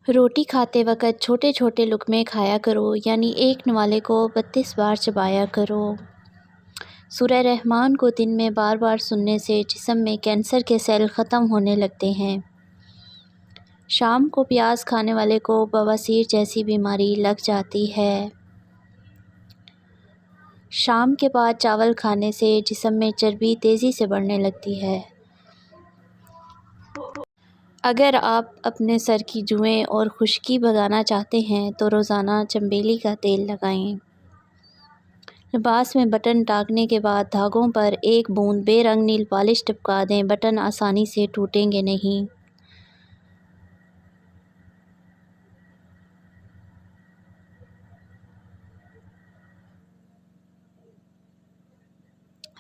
روٹی کھاتے وقت چھوٹے چھوٹے لقمے کھایا کرو، یعنی ایک نوالے کو 32 بار چبایا کرو۔ سورہ رحمان کو دن میں بار بار سننے سے جسم میں کینسر کے سیل ختم ہونے لگتے ہیں۔ شام کو پیاز کھانے والے کو بواسیر جیسی بیماری لگ جاتی ہے۔ شام کے بعد چاول کھانے سے جسم میں چربی تیزی سے بڑھنے لگتی ہے۔ اگر آپ اپنے سر کی جوئیں اور خشکی بھگانا چاہتے ہیں تو روزانہ چنبیلی کا تیل لگائیں۔ لباس میں بٹن ٹاکنے کے بعد دھاگوں پر ایک بوند بے رنگ نیل پالش ٹپکا دیں، بٹن آسانی سے ٹوٹیں گے نہیں۔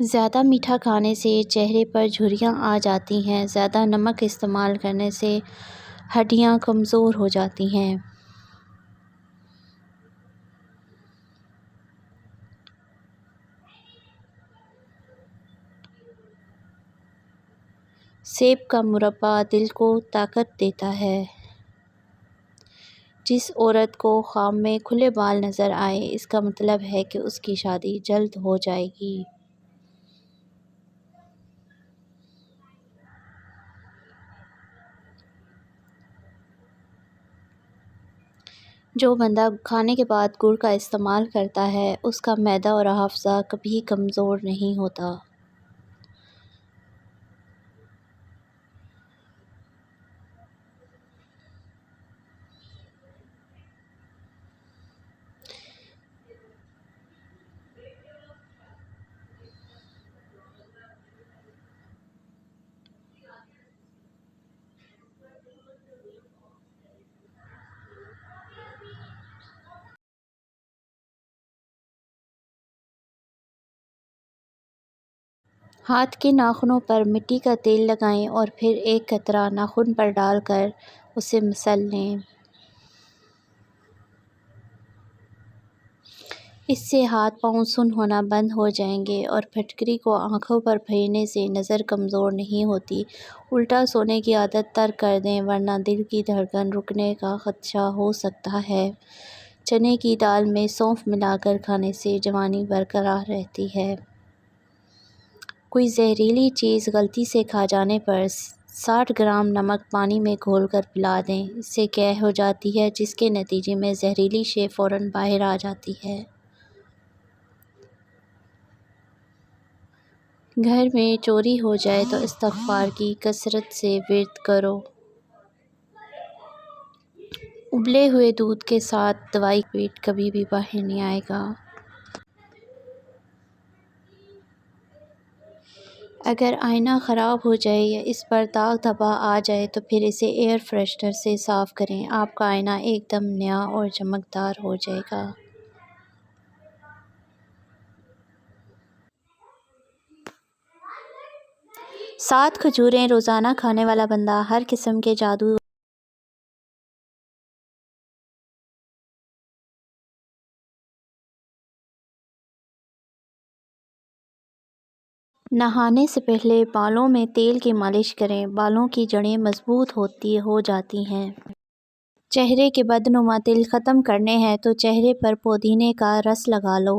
زیادہ میٹھا کھانے سے چہرے پر جھریاں آ جاتی ہیں۔ زیادہ نمک استعمال کرنے سے ہڈیاں کمزور ہو جاتی ہیں۔ سیب کا مربع دل کو طاقت دیتا ہے۔ جس عورت کو خواب میں کھلے بال نظر آئے، اس کا مطلب ہے کہ اس کی شادی جلد ہو جائے گی۔ جو بندہ کھانے کے بعد گڑ کا استعمال کرتا ہے، اس کا معدہ اور حافظہ کبھی کمزور نہیں ہوتا۔ ہاتھ کے ناخنوں پر مٹی کا تیل لگائیں اور پھر ایک قطرہ ناخن پر ڈال کر اسے مسل لیں۔ اس سے ہاتھ پاؤں سن ہونا بند ہو جائیں گے اور پھٹکری کو آنکھوں پر پھیرنے سے نظر کمزور نہیں ہوتی۔ الٹا سونے کی عادت ترک کر دیں، ورنہ دل کی دھڑکن رکنے کا خدشہ ہو سکتا ہے۔ چنے کی دال میں سونف ملا کر کھانے سے جوانی برقرار رہتی ہے۔ کوئی زہریلی چیز غلطی سے کھا جانے پر 60 گرام نمک پانی میں گھول کر پلا دیں، اس سے قے ہو جاتی ہے، جس کے نتیجے میں زہریلی شے فوراً باہر آ جاتی ہے۔ گھر میں چوری ہو جائے تو استغفار کی کثرت سے ورد کرو۔ ابلے ہوئے دودھ کے ساتھ دوائی کا پیٹ کبھی بھی باہر نہیں آئے گا۔ اگر آئینہ خراب ہو جائے یا اس پر داغ دھبا آ جائے تو پھر اسے ایئر فریشنر سے صاف کریں، آپ کا آئینہ ایک دم نیا اور چمکدار ہو جائے گا۔ 7 کھجوریں روزانہ کھانے والا بندہ ہر قسم کے جادو نہانے سے پہلے بالوں میں تیل کی مالش کریں، بالوں کی جڑیں مضبوط ہو جاتی ہیں۔ چہرے کے بدنما تل ختم کرنے ہیں تو چہرے پر پودینے کا رس لگا لو۔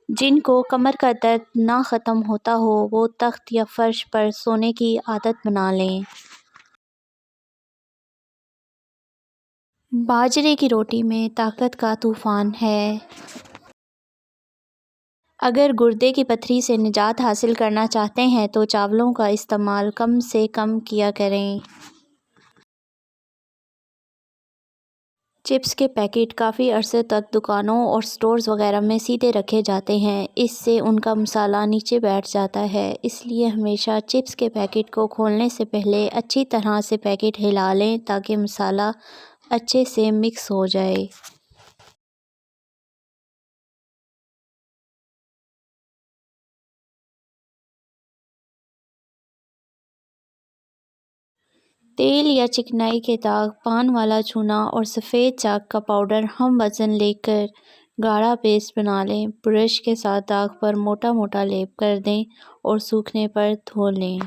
جن کو کمر کا درد نہ ختم ہوتا ہو وہ تخت یا فرش پر سونے کی عادت بنا لیں۔ باجرے کی روٹی میں طاقت کا طوفان ہے۔ اگر گردے کی پتھری سے نجات حاصل کرنا چاہتے ہیں تو چاولوں کا استعمال کم سے کم کیا کریں۔ چپس کے پیکٹ کافی عرصے تک دکانوں اور سٹورز وغیرہ میں سیدھے رکھے جاتے ہیں، اس سے ان کا مسالہ نیچے بیٹھ جاتا ہے، اس لیے ہمیشہ چپس کے پیکٹ کو کھولنے سے پہلے اچھی طرح سے پیکٹ ہلا لیں تاکہ مسالہ اچھے سے مکس ہو جائے۔ تیل یا چکنائی کے داغ، پان والا چونا اور سفید چاک کا پاؤڈر ہم وزن لے کر گاڑھا پیسٹ بنا لیں۔ برش کے ساتھ داغ پر موٹا موٹا لیپ کر دیں اور سوکھنے پر دھو لیں۔